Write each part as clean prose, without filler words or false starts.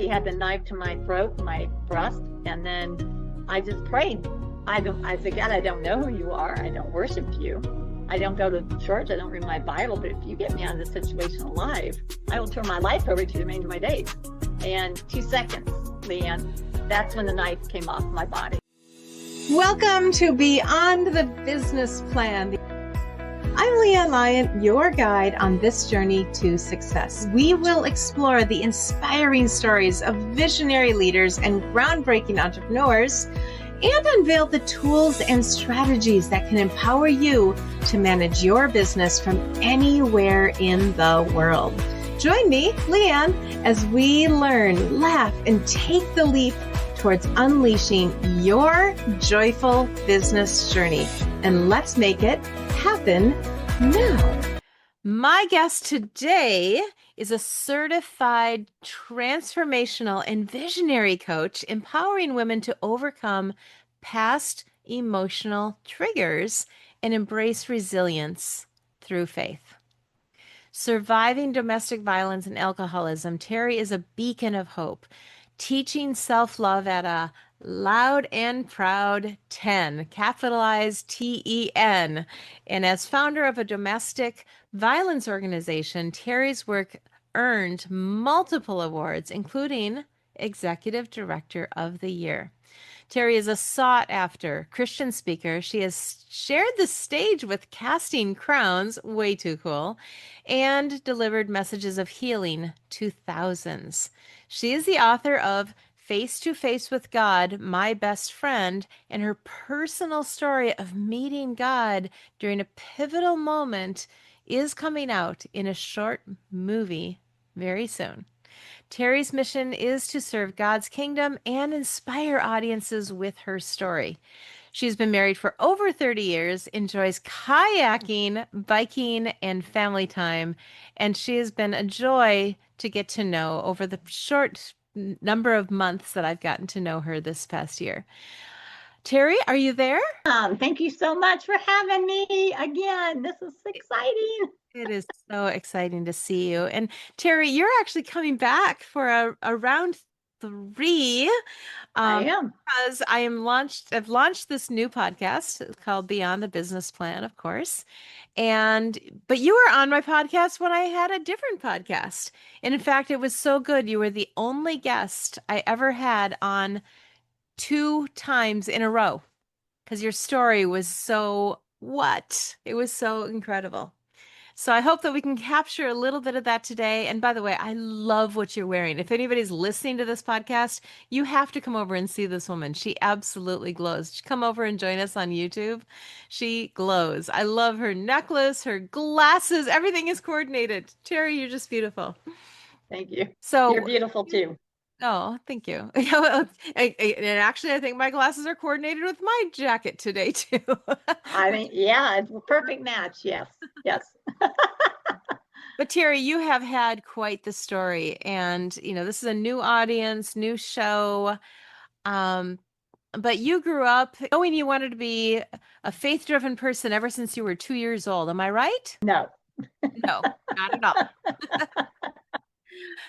he had the knife to my throat, my breast, and then I just prayed. I said, God, I don't know who you are. I don't worship you. I don't go to church. I don't read my Bible. But if you get me out of this situation alive, I will turn my life over to the remainder of my days. And 2 seconds, LeAnn, that's when the knife came off my body. Welcome to Beyond the Business Plan. I'm LeAnn Lyon, your guide on this journey to success. We will explore the inspiring stories of visionary leaders and groundbreaking entrepreneurs and unveil the tools and strategies that can empower you to manage your business from anywhere in the world. Join me, LeAnn, as we learn, laugh, and take the leap towards unleashing your joyful business journey. And let's make it happen now. My guest today is a certified transformational and visionary coach, empowering women to overcome past emotional triggers and embrace resilience through faith. Surviving domestic violence and alcoholism, Terri is a beacon of hope, teaching self-love at a loud and proud 10, capitalized TEN. And as founder of a domestic violence organization, Terri's work earned multiple awards, including Executive Director of the Year. Terri is a sought-after Christian speaker. She has shared the stage with Casting Crowns, way too cool, and delivered messages of healing to thousands. She is the author of Face to Face with God, My Best Friend, and her personal story of meeting God during a pivotal moment is coming out in a short movie very soon. Terri's mission is to serve God's kingdom and inspire audiences with her story. She's been married for over 30 years, enjoys kayaking, biking, and family time, and she has been a joy to get to know over the short number of months that I've gotten to know her this past year. Terri, are you there? Thank you so much for having me again. This is exciting. It is so exciting to see you. And Terri, you're actually coming back for a round 3. I am. Because I've launched this new podcast called Beyond the Business Plan, of course. But you were on my podcast when I had a different podcast. And in fact, it was so good. You were the only guest I ever had on 2 times in a row because your story was it was so incredible. So I hope that we can capture a little bit of that today. And by the way, I love what you're wearing. If anybody's listening to this podcast, you have to come over and see this woman. She absolutely glows. Come over and join us on YouTube. She glows. I love her necklace, her glasses. Everything is coordinated. Terri, you're just beautiful. Thank you. So you're beautiful too. Oh, thank you. And actually, I think my glasses are coordinated with my jacket today, too. I mean, yeah, it's a perfect match. Yes, yes. But Terri, you have had quite the story. And, this is a new audience, new show. But you grew up knowing you wanted to be a faith-driven person ever since you were 2 years old. Am I right? No. No, not at all.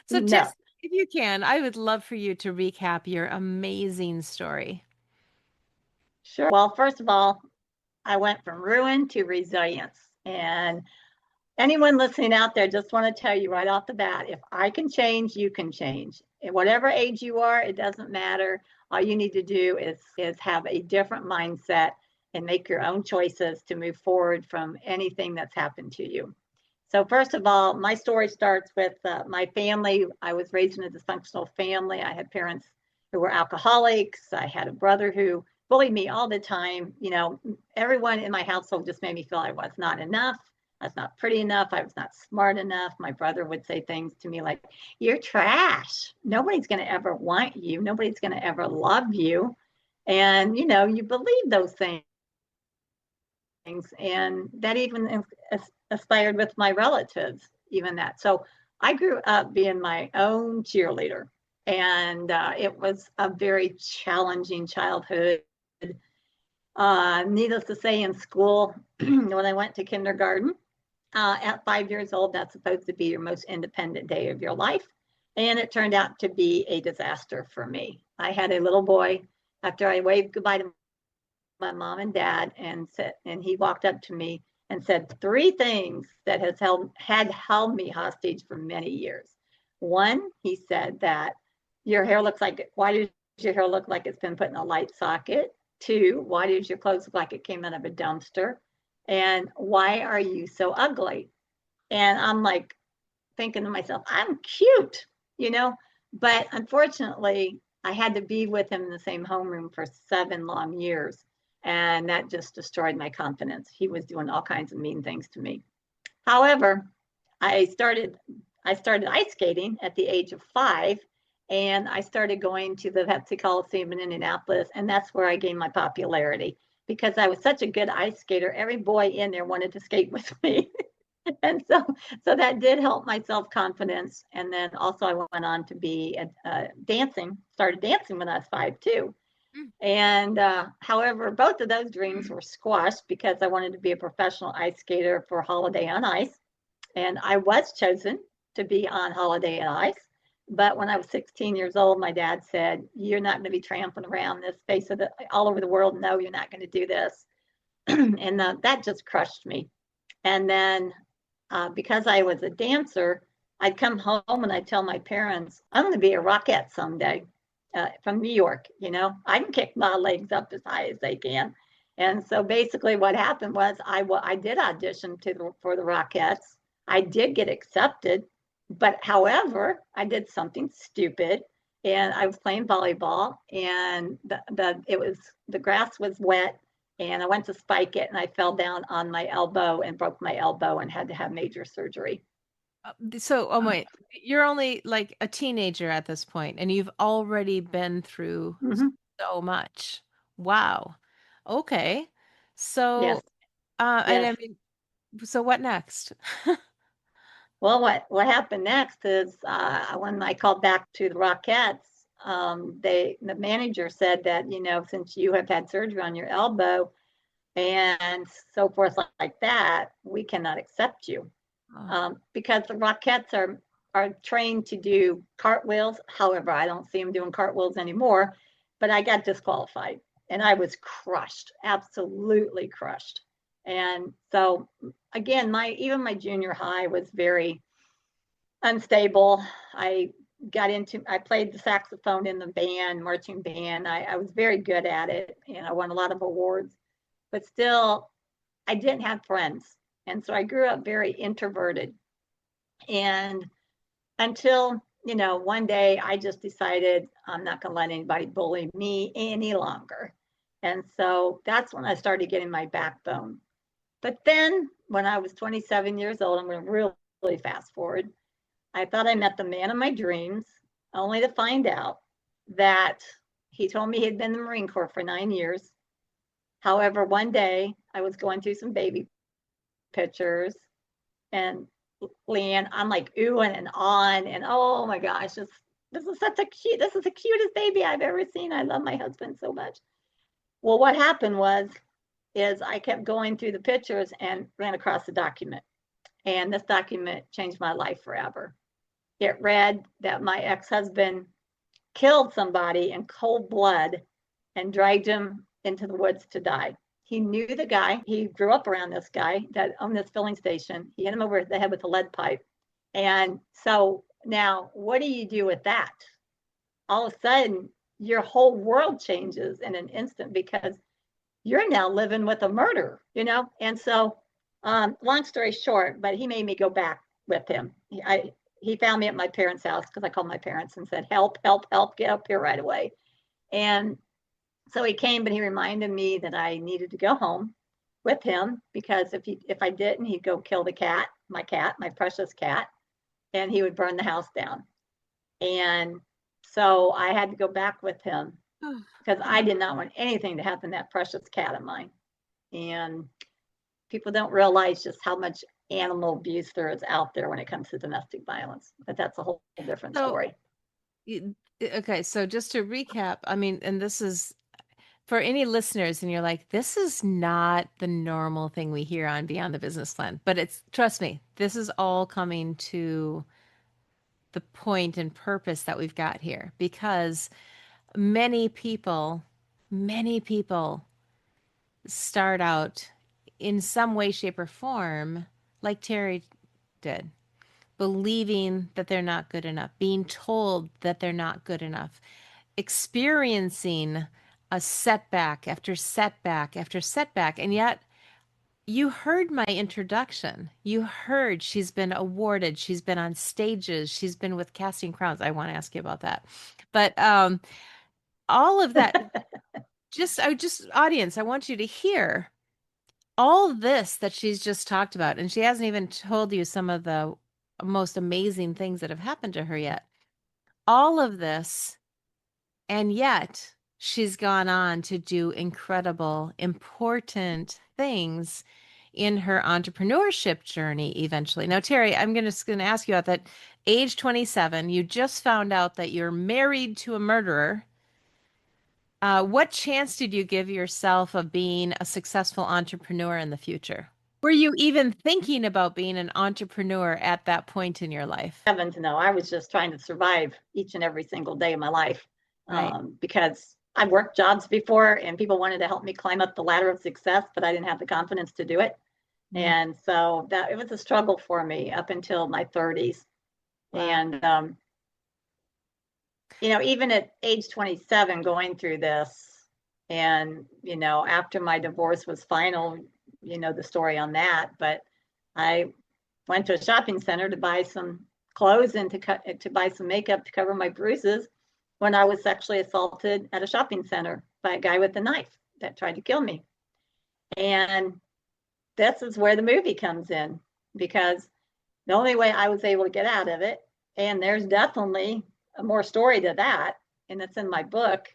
So No. if you can, I would love for you to recap your amazing story. Sure. Well, first of all, I went from ruin to resilience. And anyone listening out there, just want to tell you right off the bat, if I can change, you can change. At whatever age you are, it doesn't matter. All you need to do is have a different mindset and make your own choices to move forward from anything that's happened to you. So first of all, my story starts with my family. I was raised in a dysfunctional family. I had parents who were alcoholics. I had a brother who bullied me all the time. Everyone in my household just made me feel I was not enough. I was not pretty enough. I was not smart enough. My brother would say things to me like, "You're trash. Nobody's going to ever want you. Nobody's going to ever love you." And, you believe those things. And that even aspired with my relatives, even that. So I grew up being my own cheerleader. And it was a very challenging childhood. Needless to say, in school, when I went to kindergarten, at 5 years old, that's supposed to be your most independent day of your life. And it turned out to be a disaster for me. I had a little boy after I waved goodbye to my mom and dad and he walked up to me and said three things that had held me hostage for many years. One, he said that why does your hair look like it's been put in a light socket? Two, why does your clothes look like it came out of a dumpster? And why are you so ugly? And I'm like thinking to myself, I'm cute, you know, but unfortunately, I had to be with him in the same homeroom for 7 long years. And that just destroyed my confidence. He was doing all kinds of mean things to me. However, I started ice skating at the age of 5, and I started going to the Pepsi Coliseum in Indianapolis, and that's where I gained my popularity because I was such a good ice skater. Every boy in there wanted to skate with me. And so that did help my self-confidence. And then also I went on to be started dancing when I was 5 too. And however, both of those dreams were squashed because I wanted to be a professional ice skater for Holiday on Ice. And I was chosen to be on Holiday on Ice. But when I was 16 years old, my dad said, "You're not going to be tramping around this face of all over the world. No, you're not going to do this." And that just crushed me. And then because I was a dancer, I'd come home and I'd tell my parents, "I'm going to be a rockette someday." From New York, you know, I can kick my legs up as high as they can. And so basically what happened was I did audition for the Rockettes. I did get accepted, but however, I did something stupid and I was playing volleyball and the grass was wet and I went to spike it and I fell down on my elbow and broke my elbow and had to have major surgery. So, oh wait, you're only like a teenager at this point, and you've already been through Mm-hmm. so much. Wow. Okay. So, Yes, and yes. I mean, so what next? Well, what happened next is when I called back to the Rockettes, the manager said that, you know, since you have had surgery on your elbow and so forth like that, we cannot accept you because the Rockettes are trained to do cartwheels. However, I don't see them doing cartwheels anymore, but I got disqualified and I was crushed, absolutely crushed. And so again, even my junior high was very unstable. I played the saxophone in the band, marching band. I was very good at it and I won a lot of awards, but still I didn't have friends. And so I grew up very introverted. And until, you know, one day I just decided I'm not going to let anybody bully me any longer. And so that's when I started getting my backbone. But then when I was 27 years old, I'm going to really fast forward. I thought I met the man of my dreams, only to find out that he told me he'd been in the Marine Corps for 9 years. However, one day I was going through some baby pictures and LeAnn, I'm like oohing and on, and oh my gosh, this is the cutest baby I've ever seen. I love my husband so much. Well, what happened is I kept going through the pictures and ran across a document. And this document changed my life forever. It read that my ex-husband killed somebody in cold blood and dragged him into the woods to die. He knew the guy. He grew up around this guy that owned this filling station. He hit him over the head with a lead pipe. And so now, what do you do with that? All of a sudden, your whole world changes in an instant because you're now living with a murderer, you know? And so, long story short, but he made me go back with him. He found me at my parents' house because I called my parents and said, "Help, help, help, get up here right away." And so he came, but he reminded me that I needed to go home with him because if I didn't, he'd go kill the cat, my precious cat, and he would burn the house down. And so I had to go back with him because I did not want anything to happen to that precious cat of mine. And people don't realize just how much animal abuse there is out there when it comes to domestic violence, but that's a whole different story. Okay, so just to recap, I mean, and this is for any listeners, and you're like, this is not the normal thing we hear on Beyond the Business Plan, but trust me, this is all coming to the point and purpose that we've got here, because many people start out in some way, shape, or form, like Terri did, believing that they're not good enough, being told that they're not good enough, experiencing a setback after setback after setback. And yet, you heard my introduction. You heard she's been awarded, she's been on stages, she's been with Casting Crowns. I want to ask you about that. But all of that, audience, I want you to hear all this that she's just talked about. And she hasn't even told you some of the most amazing things that have happened to her yet. All of this, and yet she's gone on to do incredible, important things in her entrepreneurship journey eventually. Now, Terri, I'm just going to ask you about that. Age 27, you just found out that you're married to a murderer. What chance did you give yourself of being a successful entrepreneur in the future? Were you even thinking about being an entrepreneur at that point in your life? Heavens, no. I was just trying to survive each and every single day of my life. Right. Because I worked jobs before and people wanted to help me climb up the ladder of success, but I didn't have the confidence to do it. And so it was a struggle for me up until my 30s. Wow. And, even at age 27, going through this, and, after my divorce was final, the story on that, but I went to a shopping center to buy some clothes and to buy some makeup to cover my bruises when I was sexually assaulted at a shopping center by a guy with a knife that tried to kill me. And this is where the movie comes in, because the only way I was able to get out of it, and there's definitely more story to that, and it's in my book.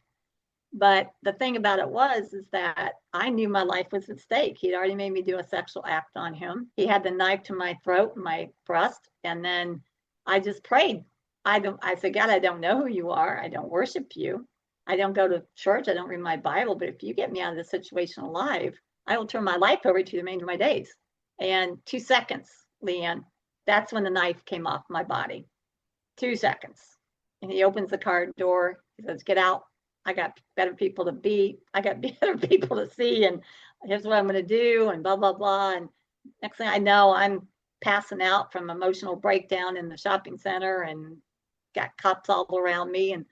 But the thing about it is that I knew my life was at stake. He'd already made me do a sexual act on him. He had the knife to my throat, my breast, and then I just prayed. I said, God, I don't know who you are. I don't worship you. I don't go to church. I don't read my Bible. But if you get me out of this situation alive, I will turn my life over to the remainder of my days. And 2 seconds, LeAnn, that's when the knife came off my body. 2 seconds. And he opens the car door. He says, get out. I got better people to be. I got better people to see. And here's what I'm going to do. And blah, blah, blah. And next thing I know, I'm passing out from emotional breakdown in the shopping center and got cops all around me. And,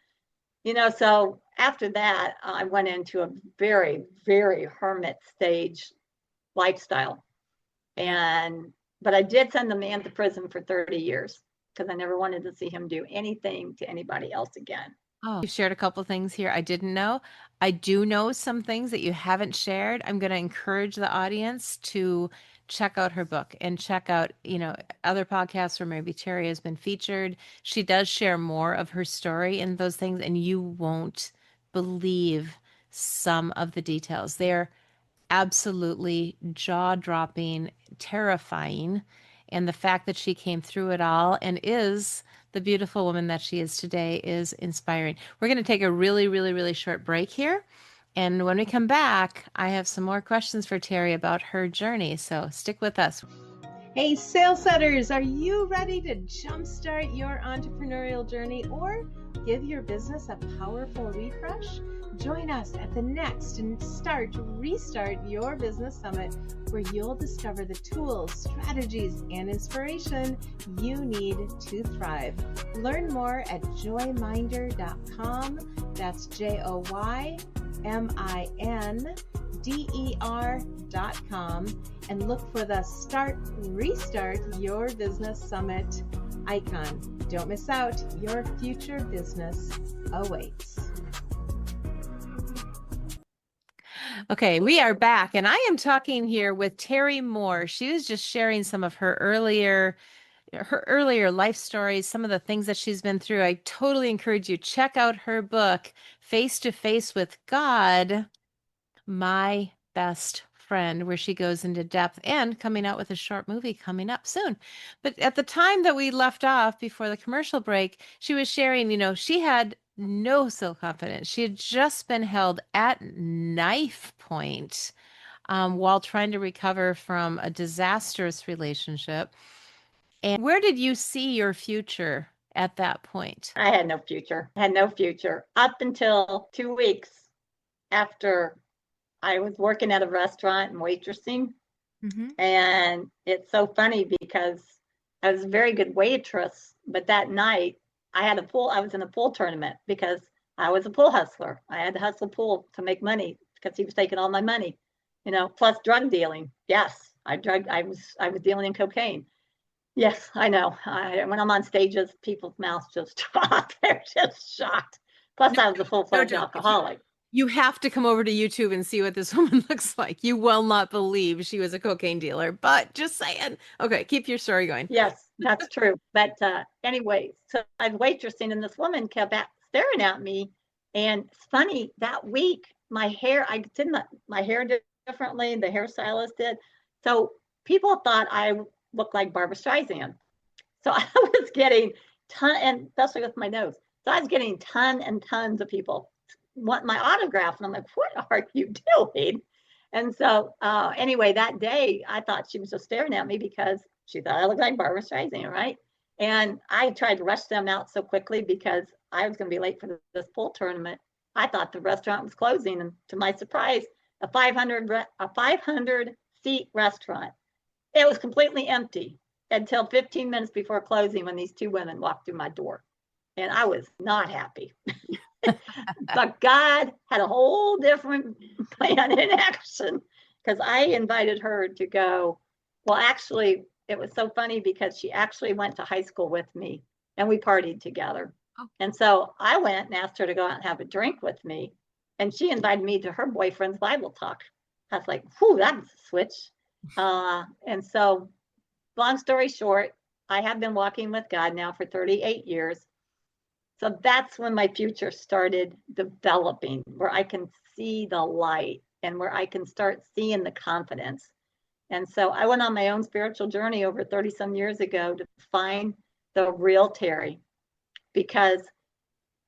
so after that, I went into a very, very hermit stage lifestyle. But I did send the man to prison for 30 years because I never wanted to see him do anything to anybody else again. Oh, you shared a couple of things here I didn't know. I do know some things that you haven't shared. I'm going to encourage the audience to check out her book and check out, other podcasts where maybe Terri has been featured. She does share more of her story and those things, and you won't believe some of the details. They're absolutely jaw-dropping, terrifying. And the fact that she came through it all and is the beautiful woman that she is today is inspiring. We're going to take a really, really, really short break here. And when we come back, I have some more questions for Terri about her journey. So stick with us. Hey, sales setters, are you ready to jumpstart your entrepreneurial journey or give your business a powerful refresh? Join us at the next and Restart Your Business Summit, where you'll discover the tools, strategies, and inspiration you need to thrive. Learn more at joyminder.com. That's JOYMINDER.com, and look for the Restart Your Business Summit icon. Don't miss out. Your future business awaits. Okay, we are back, and I am talking here with Terri Moore. She was just sharing some of her earlier life stories, some of the things that she's been through. I totally encourage you, check out her book, Face to Face with God, My Best Friend, where she goes into depth, and coming out with a short movie coming up soon. But at the time that we left off before the commercial break, she was sharing, she had no self-confidence. She had just been held at knife point while trying to recover from a disastrous relationship. And where did you see your future at that point? I had no future. I had no future up until 2 weeks after I was working at a restaurant and waitressing. Mm-hmm. And it's so funny because I was a very good waitress, but that night I was in a pool tournament because I was a pool hustler. I had to hustle pool to make money because he was taking all my money, plus drug dealing. Yes, I was dealing in cocaine. Yes, I know. When I'm on stages, people's mouths just drop. They're just shocked. Plus, I was a full-fledged alcoholic. You have to come over to YouTube and see what this woman looks like. You will not believe she was a cocaine dealer, but just saying. Okay, keep your story going. Yes, that's true. But anyway, so I was waitressing and this woman kept staring at me. And it's funny, that week, my hair did differently. The hairstylist did. So people thought I looked like Barbara Streisand. So I was getting and especially with my nose. So I was getting tons of people want my autograph. And I'm like, what are you doing? And so anyway, that day, I thought she was just staring at me because she thought I looked like Barbara Streisand, right? And I tried to rush them out so quickly because I was going to be late for this pool tournament. I thought the restaurant was closing. And to my surprise, a 500 seat restaurant. It was completely empty until 15 minutes before closing when these two women walked through my door. And I was not happy. But God had a whole different plan in action because I invited her to go. Well, actually, it was so funny because she actually went to high school with me and we partied together. Oh. And so I went and asked her to go out and have a drink with me. And she invited me to her boyfriend's Bible talk. I was like, whew, that was a switch. And so long story short, I have been walking with God now for 38 years. So that's when my future started developing, where I can see the light and where I can start seeing the confidence. And so I went on my own spiritual journey over 30 some years ago to find the real Terri. Because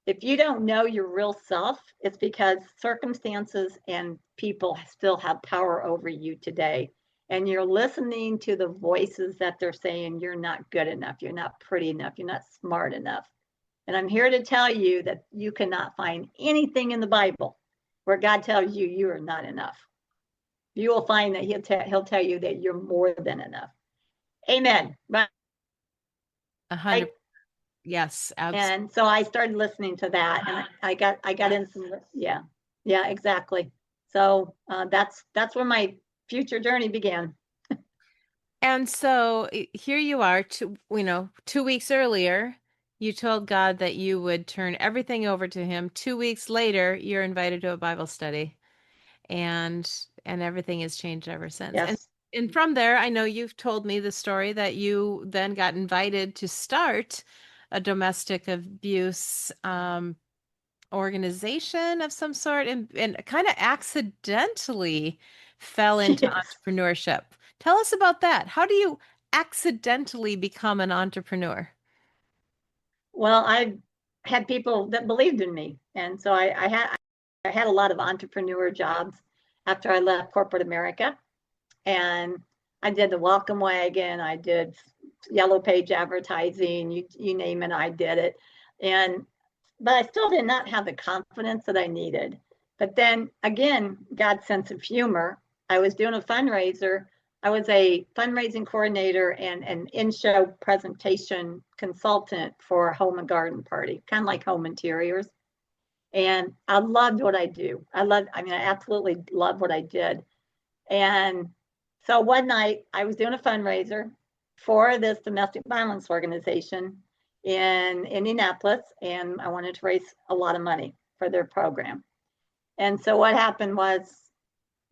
if you don't know your real self, it's because circumstances and people still have power over you today. And you're listening to the voices that they're saying you're not good enough, you're not pretty enough, you're not smart enough. And I'm here to tell you that you cannot find anything in the Bible where God tells you you are not enough. You will find that he'll tell you that you're more than enough. Amen. Right? 100. Yes, absolutely. And so I started listening to that, and I got in some. Yeah, exactly. So that's where my future journey began. And so here you are, 2 weeks earlier. You told God that you would turn everything over to him. 2 weeks later, you're invited to a Bible study, and everything has changed ever since. Yes. And from there, I know you've told me the story that you then got invited to start a domestic abuse organization of some sort and kind of accidentally fell into entrepreneurship. Tell us about that. How do you accidentally become an entrepreneur? Well, I had people that believed in me. And so I had a lot of entrepreneur jobs after I left corporate America. And I did the welcome wagon, I did yellow page advertising, you name it, I did it. But I still did not have the confidence that I needed. But then again, God's sense of humor, I was doing a fundraiser. I was a fundraising coordinator and an in-show presentation consultant for a home and garden party, kind of like home interiors. And I loved what I do. I absolutely loved what I did. And so one night I was doing a fundraiser for this domestic violence organization in Indianapolis, and I wanted to raise a lot of money for their program. And so what happened was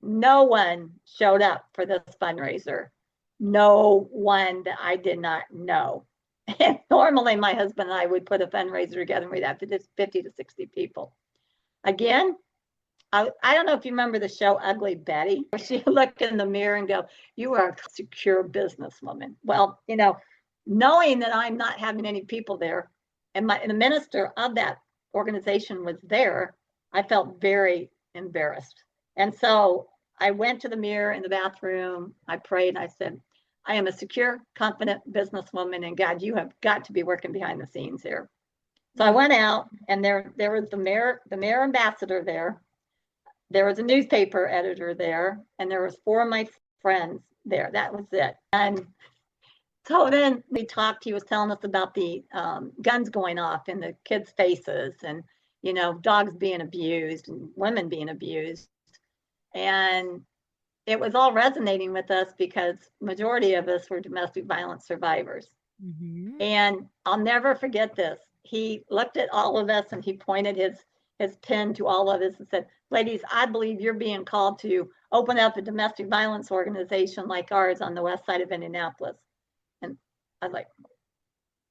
no one showed up for this fundraiser. No one that I did not know. And normally my husband and I would put a fundraiser together and we'd have 50 to 60 people. Again, I don't know if you remember the show Ugly Betty, where she looked in the mirror and go, you are a secure businesswoman. Well, knowing that I'm not having any people there, and the minister of that organization was there, I felt very embarrassed. And so I went to the mirror in the bathroom, I prayed, and I said, I am a secure, confident businesswoman, and God, you have got to be working behind the scenes here. So I went out, and there was the mayor ambassador there. There was a newspaper editor there, and there was 4 of my friends there. That was it. And so then we talked. He was telling us about the guns going off in the kids' faces, and dogs being abused and women being abused, and it was all resonating with us because majority of us were domestic violence survivors. Mm-hmm. And I'll never forget this. He looked at all of us and he pointed his pen to all of us and said, "Ladies, I believe you're being called to open up a domestic violence organization like ours on the west side of Indianapolis." And I was like,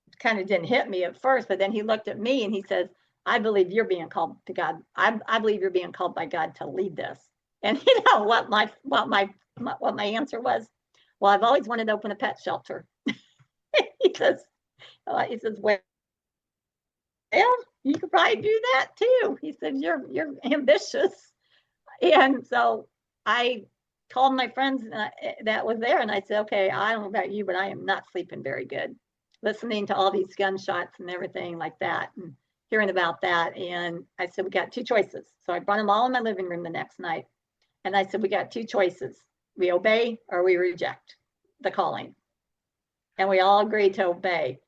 it kind of didn't hit me at first, but then he looked at me and he says, "I believe you're being called to God. I believe you're being called by God to lead this." And you know what my answer was? "Well, I've always wanted to open a pet shelter." he says, "Well, you could probably do that too." He said, "You're ambitious." And so I called my friends that was there, and I said, "Okay, I don't know about you, but I am not sleeping very good, listening to all these gunshots and everything like that, and hearing about that." And I said, "We got 2 choices." So I brought them all in my living room the next night, and I said, "We got 2 choices. We obey or we reject the calling." And we all agreed to obey.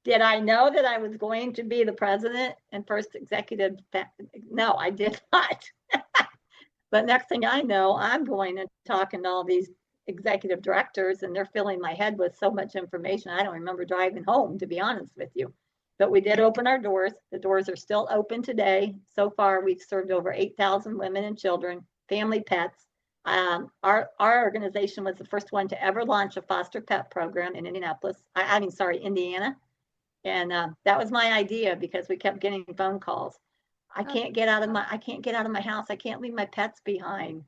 Did I know that I was going to be the president and first executive? No, I did not. But next thing I know, I'm going and talking to all these executive directors, and they're filling my head with so much information. I don't remember driving home, to be honest with you. But we did open our doors. The doors are still open today. So far, we've served over 8,000 women and children, family pets. Our organization was the first one to ever launch a foster pet program in Indiana. And that was my idea because we kept getting phone calls. I can't get out of my house. I can't leave my pets behind,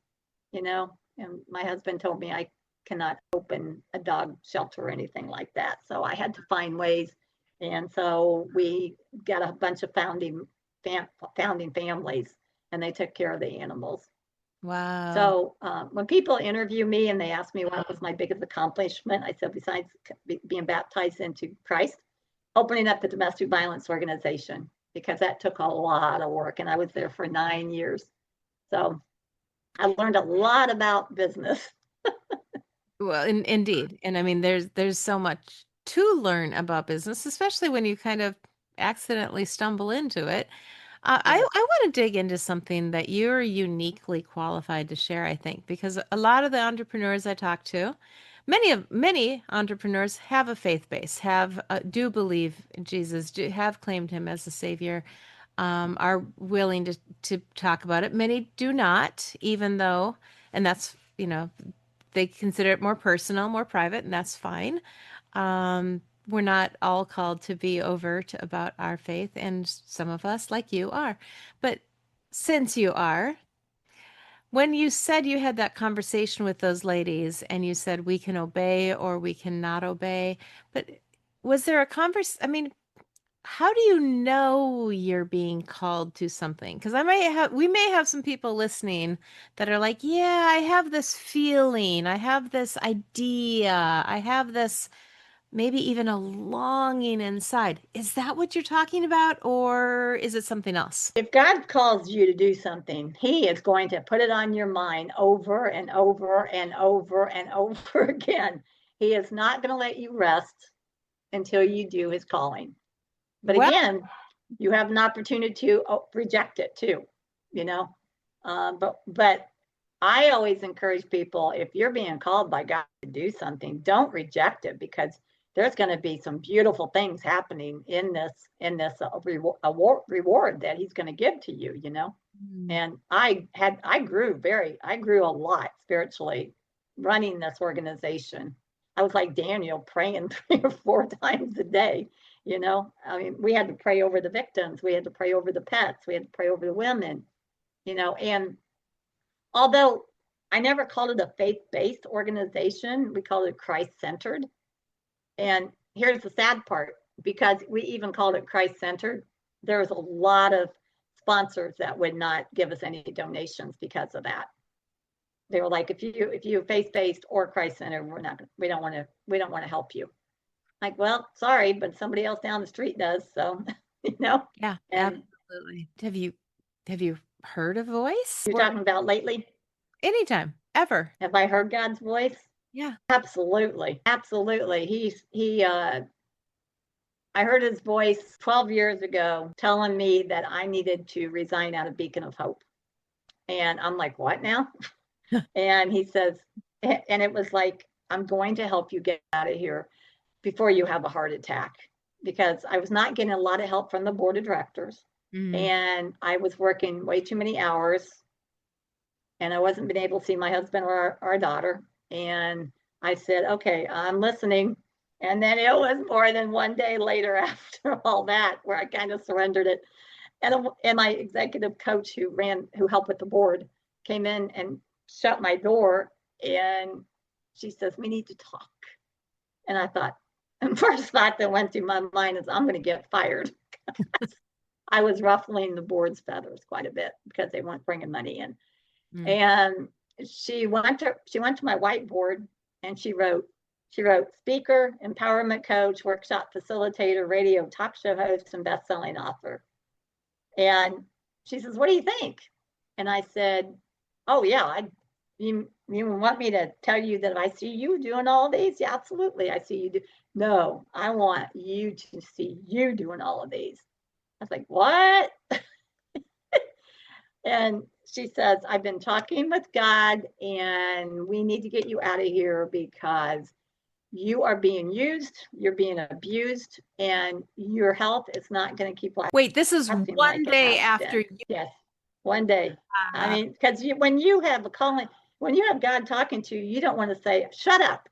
And my husband told me I cannot open a dog shelter or anything like that. So I had to find ways. And so we got a bunch of founding families, and they took care of the animals. Wow. So when people interview me and they ask me what was my biggest accomplishment, I said, besides being baptized into Christ, opening up the domestic violence organization, because that took a lot of work, and I was there for 9 years. So I learned a lot about business. Well, indeed. And I mean, there's so much to learn about business, especially when you kind of accidentally stumble into it. I want to dig into something that you're uniquely qualified to share, I think, because a lot of the entrepreneurs I talk to, many entrepreneurs have a faith base, do believe in Jesus, have claimed him as a savior, are willing to talk about it. Many do not, even though, and that's, they consider it more personal, more private, and that's fine. We're not all called to be overt about our faith, and some of us, like you, are. But since you are, when you said you had that conversation with those ladies and you said we can obey or we cannot obey, but was there a conversation? I mean, how do you know you're being called to something? Because we may have some people listening that are like, yeah, I have this feeling, I have this idea, I have this maybe even a longing inside. Is that what you're talking about, or is it something else? If God calls you to do something, he is going to put it on your mind over and over and over and over again. He is not going to let you rest until you do his calling. But Well, again, you have an opportunity to reject it too, But I always encourage people, if you're being called by God to do something, don't reject it, because there's going to be some beautiful things happening in this reward that he's going to give to you, And I grew a lot spiritually running this organization. I was like Daniel, praying 3 or 4 times a day. I mean, we had to pray over the victims. We had to pray over the pets. We had to pray over the women, and although I never called it a faith-based organization, we called it Christ-centered. And here's the sad part, because we even called it Christ-centered, there was a lot of sponsors that would not give us any donations because of that. They were like, if you faith-based or Christ Center, we don't want to help you. Like, well, sorry, but somebody else down the street does. So, Yeah, and absolutely. Have you heard a voice? you're talking about lately. Anytime, ever. Have I heard God's voice? Yeah. Absolutely. Absolutely. I heard his voice 12 years ago telling me that I needed to resign out of Beacon of Hope. And I'm like, what now? And he says, and it was like, I'm going to help you get out of here before you have a heart attack, because I was not getting a lot of help from the board of directors. And I was working way too many hours, and I wasn't been able to see my husband or our daughter. And I said, okay, I'm listening. And then it was more than one day later after all that where I kind of surrendered it. And my executive coach who helped with the board came in and shut my door, and she says, we need to talk. And I thought, the first thought that went through my mind is, I'm going to get fired. I was ruffling the board's feathers quite a bit because they weren't bringing money in. And she went to my whiteboard, and she wrote speaker, empowerment coach, workshop facilitator, radio talk show host, and best-selling author. And she says, what do you think? And I said, oh yeah, you want me to tell you that I see you doing all these? Yeah, absolutely. I see you do. No, I want you to see you doing all of these. I was like, what? And she says, I've been talking with God, and we need to get you out of here because you are being used, you're being abused, and your health is not going to keep lasting. Wait, this is one day after you. Yes, one day. I mean, because when you have a calling, when you have God talking to you, you don't want to say, shut up,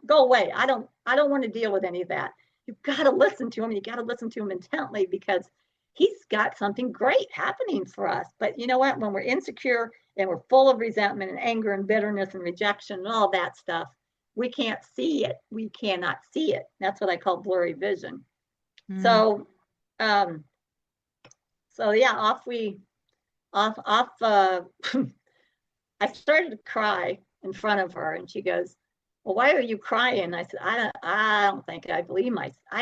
go away. I don't want to deal with any of that. You've got to listen to him. You got to listen to him intently, because he's got something great happening for us. But you know what? When we're insecure and we're full of resentment and anger and bitterness and rejection and all that stuff, we can't see it. We cannot see it. That's what I call blurry vision. So yeah, I started to cry in front of her, and she goes, well, why are you crying? I said, I don't think I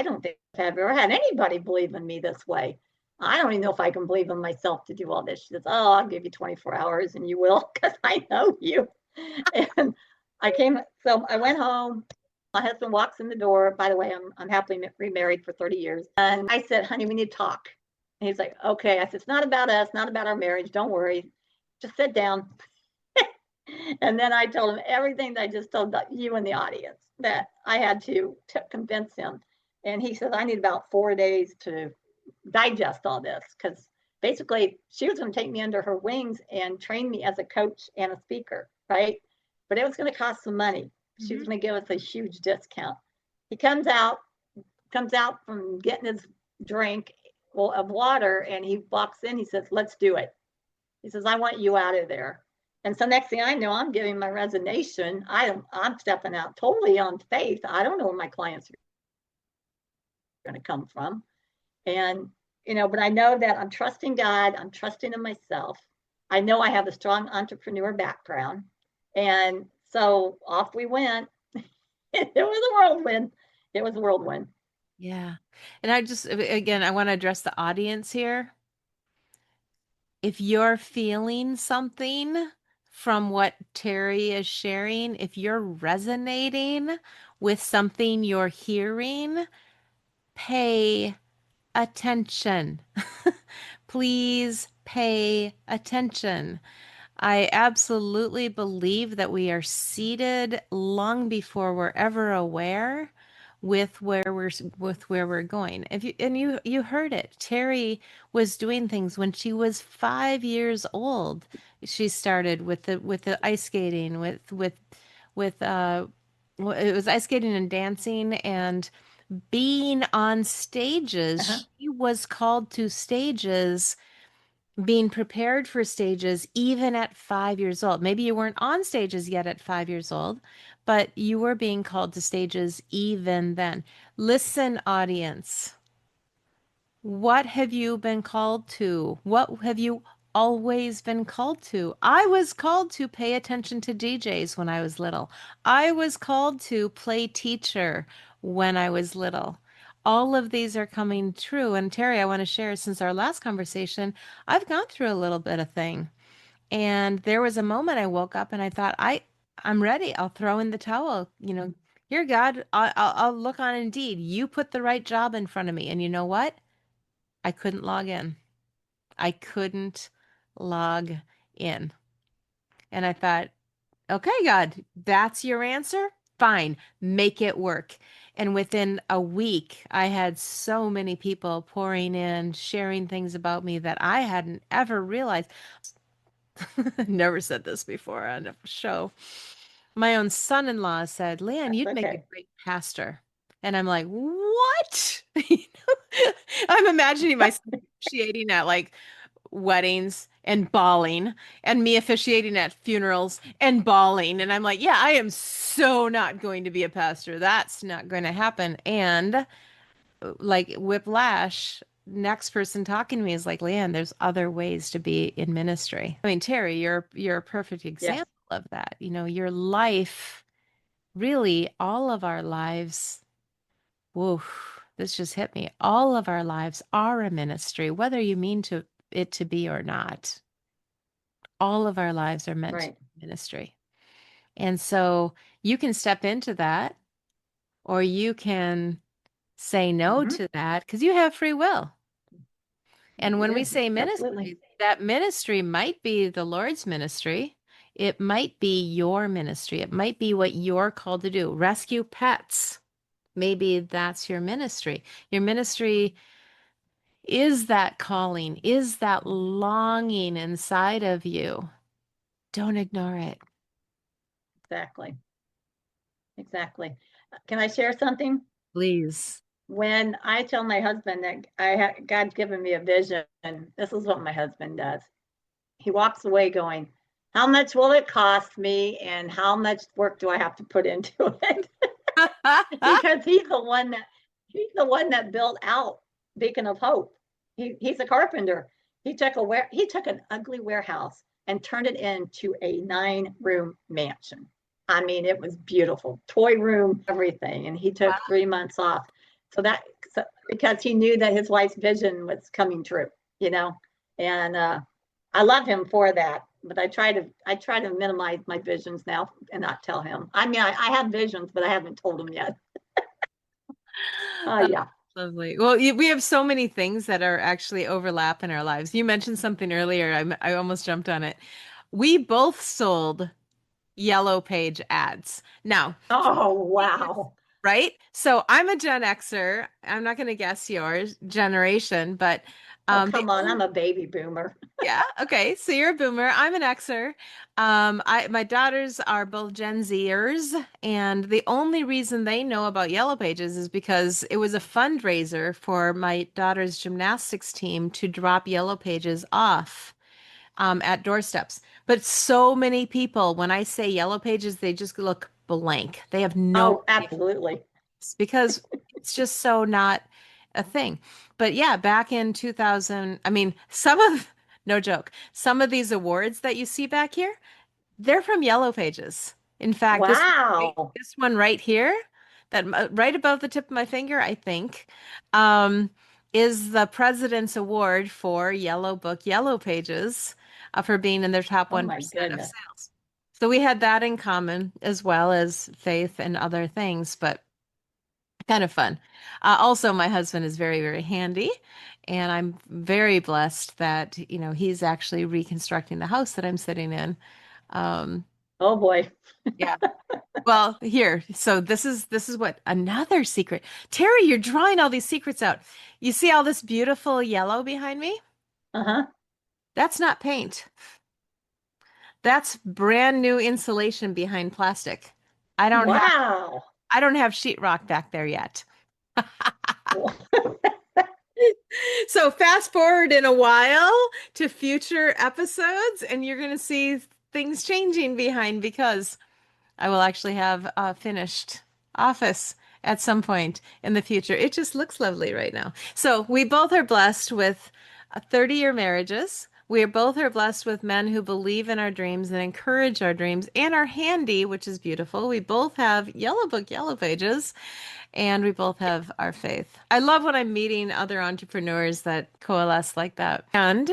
don't think I've ever had anybody believe in me this way. I don't even know if I can believe in myself to do all this. She says, oh, I'll give you 24 hours and you will, because I know you. And so I went home. My husband walks in the door. By the way, I'm happily remarried for 30 years. And I said, honey, we need to talk. And he's like, okay. I said, it's not about us, not about our marriage. Don't worry. Just sit down. And then I told him everything that I just told you in the audience, that I had to convince him. And he says, I need about 4 days to digest all this, because basically she was going to take me under her wings and train me as a coach and a speaker, right? But it was going to cost some money. She was going to give us a huge discount. He comes out from getting his drink of water, and he walks in. He says, let's do it. He says, I want you out of there. And so next thing I know, I'm giving my resignation. I'm stepping out totally on faith. I don't know where my clients are going to come from. And, but I know that I'm trusting God. I'm trusting in myself. I know I have a strong entrepreneur background. And so off we went. It was a whirlwind. It was a whirlwind. Yeah. And I want to address the audience here. If you're feeling something from what Terri is sharing, if you're resonating with something you're hearing, pay attention. Please pay attention. I absolutely believe that we are seated long before we're ever aware with where we're going. You heard it. Terri was doing things when she was 5 years old. She started with the ice skating, it was ice skating and dancing and being on stages. She was called to stages, being prepared for stages even at 5 years old. Maybe you weren't on stages yet at 5 years old, but you were being called to stages even then. Listen, audience. What have you been called to? What have you always been called to. I was called to pay attention to DJs when I was little. I was called to play teacher when I was little. All of these are coming true. And Terry, I want to share since our last conversation, I've gone through a little bit of thing. And there was a moment I woke up and I thought, I'm ready. I'll throw in the towel. Here, God, I'll look on Indeed. You put the right job in front of me. And you know what? I couldn't log in. I couldn't log in. And I thought, okay, God, that's your answer? Fine, make it work. And within a week, I had so many people pouring in, sharing things about me that I hadn't ever realized. Never said this before on a show. My own son-in-law said, "LeAnn, That's you'd make a okay. great pastor." And I'm like, what? I'm imagining myself officiating at like weddings and bawling, and me officiating at funerals and bawling. And I'm like, yeah, I am so not going to be a pastor. That's not going to happen. And like whiplash, next person talking to me is like, "LeAnn, there's other ways to be in ministry." I mean, Terry, you're a perfect Yes, example of that. Your life, really, all of our lives, whoa, this just hit me. All of our lives are a ministry, whether you mean to it to be or not. All of our lives are meant to right. be ministry. And so you can step into that, or you can say no Hmm. to that because you have free will. And You when we do. say Absolutely. ministry, that ministry might be the Lord's ministry. It might be your ministry. It might be what you're called to do. Rescue pets. Maybe that's your ministry. Your ministry is that calling, is that longing inside of you. Don't ignore it, Exactly. Exactly. Can I share something? please. When I tell my husband that God's given me a vision, this is what my husband does. He walks away going, "How much will it cost me, and how much work do I have to put into it?" Because he's the one that built out Beacon of Hope. He's a carpenter. He took an ugly warehouse and turned it into a 9-room mansion. I mean, it was beautiful, toy room, everything. And he took 3 months off. So because he knew that his wife's vision was coming true, you know. And I love him for that. But I try to minimize my visions now and not tell him. I mean, I have visions, but I haven't told him yet. Oh, Yeah. lovely. Well, we have so many things that are actually overlap in our lives. You mentioned something earlier. I almost jumped on it. We both sold yellow page ads. Now, Oh, wow. right? So I'm a Gen Xer. I'm not going to guess yours generation, but Oh, the come on. I'm a baby boomer. yeah, okay. So you're a boomer. I'm an Xer. My daughters are both Gen Zers, and the only reason they know about Yellow Pages is because it was a fundraiser for my daughter's gymnastics team to drop Yellow Pages off at doorsteps. But so many people, when I say Yellow Pages, they just look blank. They have no Oh, idea absolutely. because it's just so not a thing. But yeah, back in 2000, I mean, no joke, some of these awards that you see back here, they're from Yellow Pages. In fact, Wow. this one right here, that right above the tip of my finger, I think, um, is the President's Award for Yellow Book Yellow Pages for being in their top Oh, my 1% of goodness. sales. So we had that in common as well as faith and other things, but kind of fun. Also, my husband is very, very handy, and I'm very blessed that, he's actually reconstructing the house that I'm sitting in. Um, Oh, boy. yeah. Well, here. So this is what another secret. Terry, you're drawing all these secrets out. You see all this beautiful yellow behind me? Uh-huh. That's not paint. That's brand new insulation behind plastic. I don't have Wow. I don't have sheetrock back there yet. So fast forward in a while to future episodes, and you're going to see things changing behind because I will actually have a finished office at some point in the future. It just looks lovely right now. So we both are blessed with 30-year marriages. We both are blessed with men who believe in our dreams and encourage our dreams and are handy, which is beautiful. We both have yellow book, yellow pages, and we both have our faith. I love when I'm meeting other entrepreneurs that coalesce like that. And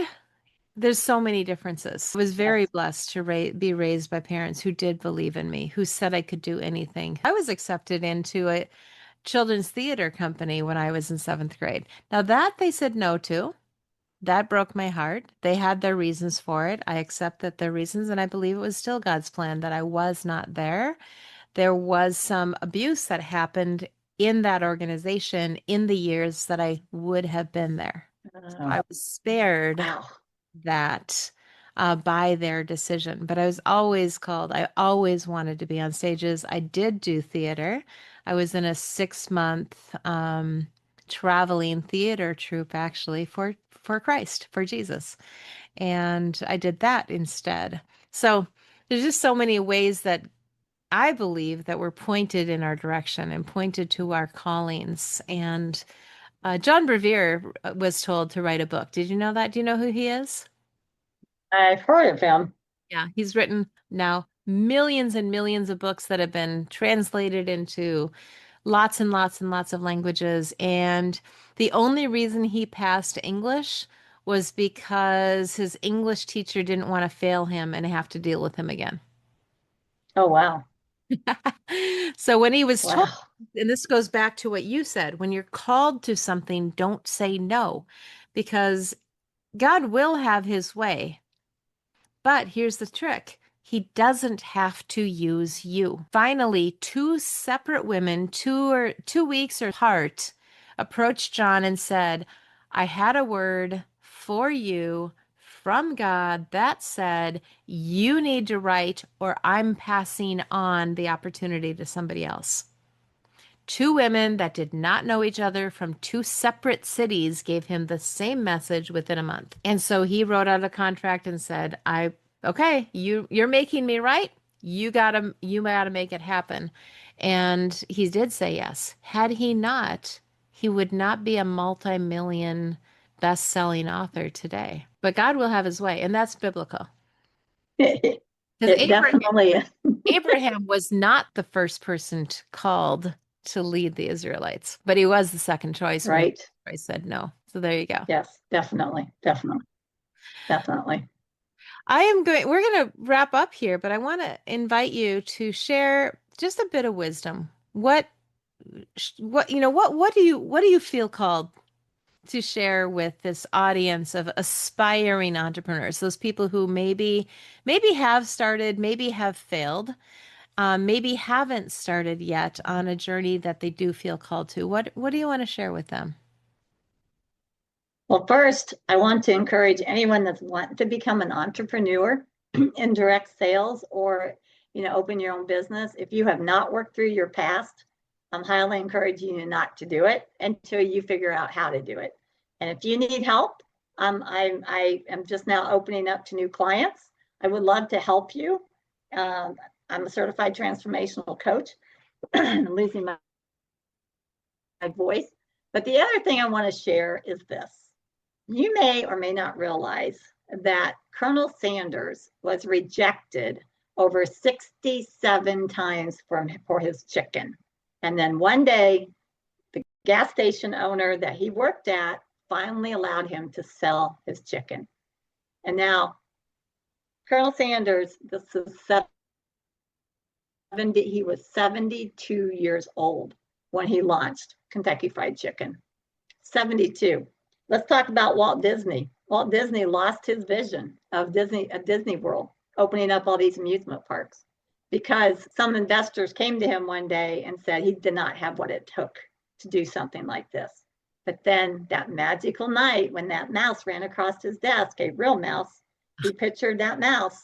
there's so many differences. I was very Yes. blessed to be raised by parents who did believe in me, who said I could do anything. I was accepted into a children's theater company when I was in seventh grade. Now that they said no to. That broke my heart. They had their reasons for it. I accepted their reasons, and I believe it was still God's plan that I was not there. There was some abuse that happened in that organization in the years that I would have been there. I was spared Wow. that by their decision. But I was always called, I always wanted to be on stages. I did do theater. I was in a 6-month traveling theater troupe actually for Christ, for Jesus. And I did that instead. So there's just so many ways that I believe that we're pointed in our direction and pointed to our callings. And John Bevere was told to write a book. Did you know that? Do you know who he is? I've heard of him. Yeah, he's written now millions and millions of books that have been translated into lots and lots and lots of languages. And the only reason he passed English was because his English teacher didn't want to fail him and have to deal with him again. Oh, wow. So when he was told, Wow. and this goes back to what you said, when you're called to something, don't say no, because God will have his way. But here's the trick. He doesn't have to use you. Finally, two separate women, 2 weeks apart, approached John and said, I had a word for you from God that said, you need to write or I'm passing on the opportunity to somebody else. Two women that did not know each other from two separate cities gave him the same message within a month. And so he wrote out a contract and said, okay, you're making me right. You gotta make it happen. And he did say yes. Had he not, he would not be a multi-million best-selling author today. But God will have his way, and that's biblical. It Because definitely is. Abraham was not the first person called to lead the Israelites, but he was the second choice when Right. I said no. So there you go. Yes, definitely. Definitely. Definitely. We're going to wrap up here, but I want to invite you to share just a bit of wisdom. What do you feel called to share with this audience of aspiring entrepreneurs, those people who maybe have started, maybe have failed, maybe haven't started yet on a journey that they do feel called to? What do you want to share with them? Well, first, I want to encourage anyone that's wanting to become an entrepreneur in direct sales or, open your own business. If you have not worked through your past, I'm highly encouraging you not to do it until you figure out how to do it. And if you need help, I am just now opening up to new clients. I would love to help you. I'm a certified transformational coach. I'm losing my voice. But the other thing I want to share is this. You may or may not realize that Colonel Sanders was rejected over 67 times for his chicken. And then one day, the gas station owner that he worked at finally allowed him to sell his chicken. And now, Colonel Sanders, this is 70, he was 72 years old when he launched Kentucky Fried Chicken. 72. Let's talk about Walt Disney. Walt Disney lost his vision of Disney World, opening up all these amusement parks, because some investors came to him one day and said he did not have what it took to do something like this. But then that magical night when that mouse ran across his desk, a real mouse, he pictured that mouse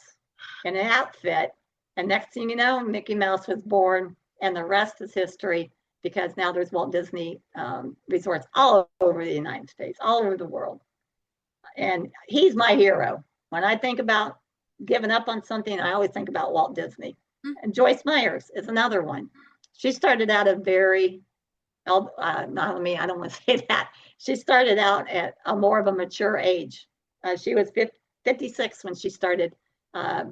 in an outfit. And next thing you know, Mickey Mouse was born, and the rest is history, because now there's Walt Disney resorts all over the United States, all over the world. And he's my hero. When I think about giving up on something, I always think about Walt Disney. And Joyce Myers is another one. She started out a very, not me, I don't want to say that. She started out at a more of a mature age. She was 56 when she started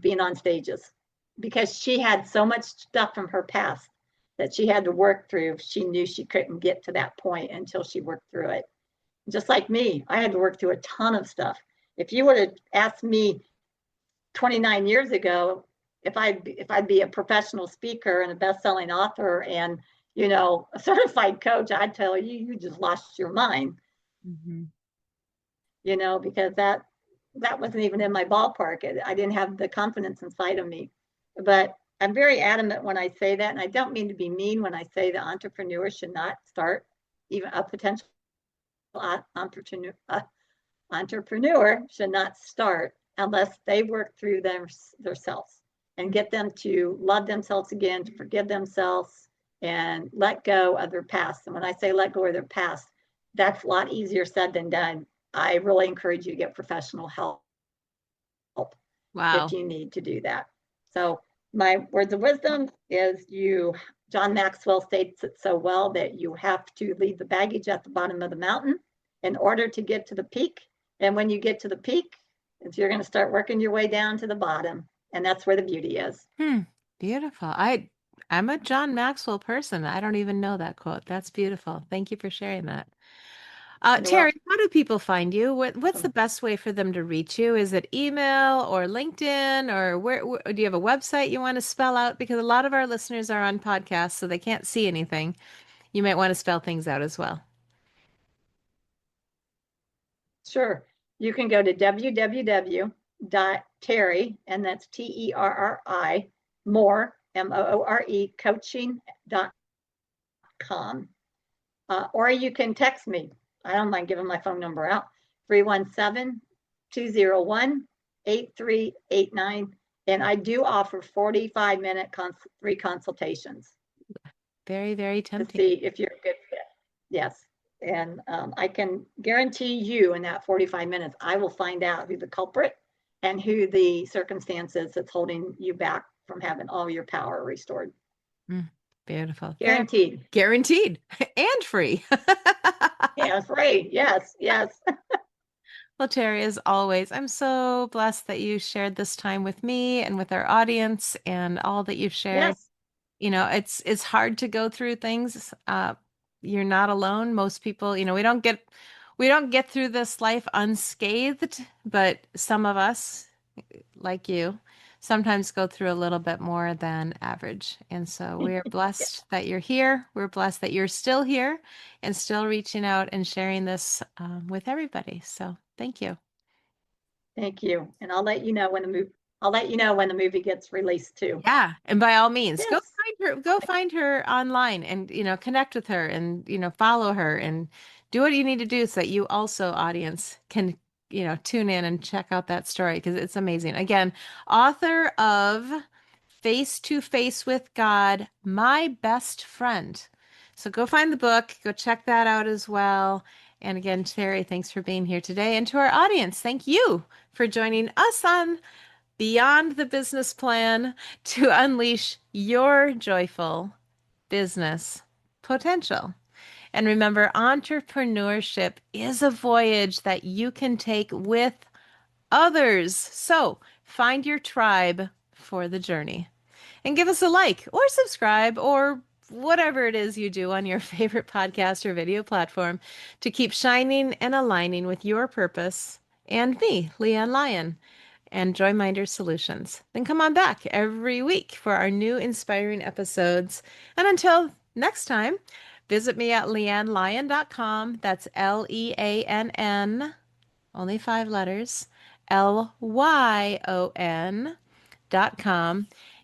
being on stages, because she had so much stuff from her past that she had to work through. She knew she couldn't get to that point until she worked through it. Just like me, I had to work through a ton of stuff. If you would have asked me 29 years ago if I'd be a professional speaker and a best-selling author and, you know, a certified coach, I'd tell you, you just lost your mind. Mm-hmm. You know, because that wasn't even in my ballpark. I didn't have the confidence inside of me. But I'm very adamant when I say that, and I don't mean to be mean when I say that entrepreneurs should not start, even a potential entrepreneur should not start unless they work through themselves and get them to love themselves again, to forgive themselves, and let go of their past. And when I say let go of their past, that's a lot easier said than done. I really encourage you to get professional help Wow. if you need to do that. So my words of wisdom is John Maxwell states it so well, that you have to leave the baggage at the bottom of the mountain in order to get to the peak. And when you get to the peak, you're going to start working your way down to the bottom. And that's where the beauty is. Beautiful. I'm a John Maxwell person. I don't even know that quote. That's beautiful. Thank you for sharing that. Terri, how do people find you? What's the best way for them to reach you? Is it email or LinkedIn, or where do you have a website you want to spell out? Because a lot of our listeners are on podcasts, so they can't see anything. You might want to spell things out as well. Sure. You can go to www.terri, and that's TERRI, Moore, MOORE, coaching.com. Or you can text me. I don't mind giving my phone number out, 317-201-8389. And I do offer 45-minute free consultations. Very, very tempting. To see if you're a good fit. Yes. And I can guarantee you in that 45 minutes, I will find out who the culprit and who the circumstance is that's holding you back from having all your power restored. Beautiful. Guaranteed. Guaranteed. And free. Yeah, free. Yes, yes. Well, Terri, as always, I'm so blessed that you shared this time with me and with our audience and all that you've shared. Yes. You know, it's hard to go through things. You're not alone. Most people, you know, we don't get through this life unscathed, but some of us, like you, sometimes go through a little bit more than average. And so we're blessed that you're here. We're blessed that you're still here and still reaching out and sharing this with everybody. So thank you. Thank you. And I'll let you know when the movie gets released too. Yeah. And by all means, yes. go find her online and, you know, connect with her and, you know, follow her and do what you need to do so that you also, audience, can, you know, tune in and check out that story because it's amazing. Again, author of Face to Face with God, My Best Friend. So go find the book, go check that out as well. And again, Terri, thanks for being here today. And to our audience, thank you for joining us on Beyond the Business Plan to unleash your joyful business potential. And remember, entrepreneurship is a voyage that you can take with others. So find your tribe for the journey and give us a like or subscribe or whatever it is you do on your favorite podcast or video platform to keep shining and aligning with your purpose and me, LeAnn Lyon, and Joyminder Solutions. Then come on back every week for our new inspiring episodes. And until next time, visit me at leannlyon.com. That's LEANN, only 5 letters, LYON.com.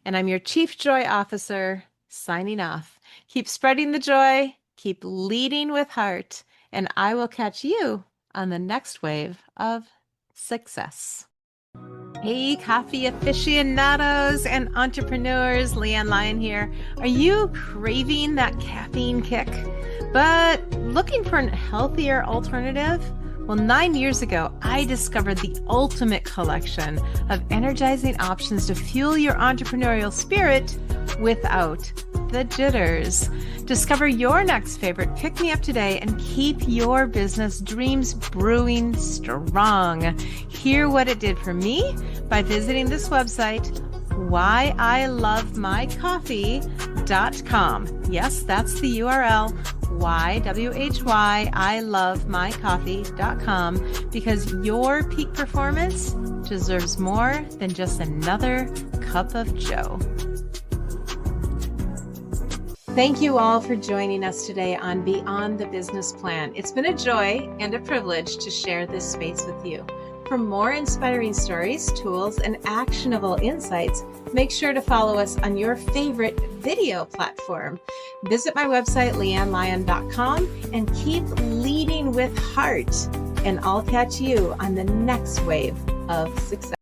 And I'm your Chief Joy Officer, signing off. Keep spreading the joy, keep leading with heart, and I will catch you on the next wave of success. Hey, coffee aficionados and entrepreneurs, LeAnn Lyon here. Are you craving that caffeine kick, but looking for a healthier alternative? Well, 9 years ago, I discovered the ultimate collection of energizing options to fuel your entrepreneurial spirit without the jitters. Discover your next favorite pick-me-up today and keep your business dreams brewing strong. Hear what it did for me by visiting this website, whyilovemycoffee.com. Yes, that's the URL, whyilovemycoffee.com, because your peak performance deserves more than just another cup of joe. Thank you all for joining us today on Beyond the Business Plan. It's been a joy and a privilege to share this space with you. For more inspiring stories, tools, and actionable insights, make sure to follow us on your favorite video platform. Visit my website, LeAnnLyon.com, and keep leading with heart. And I'll catch you on the next wave of success.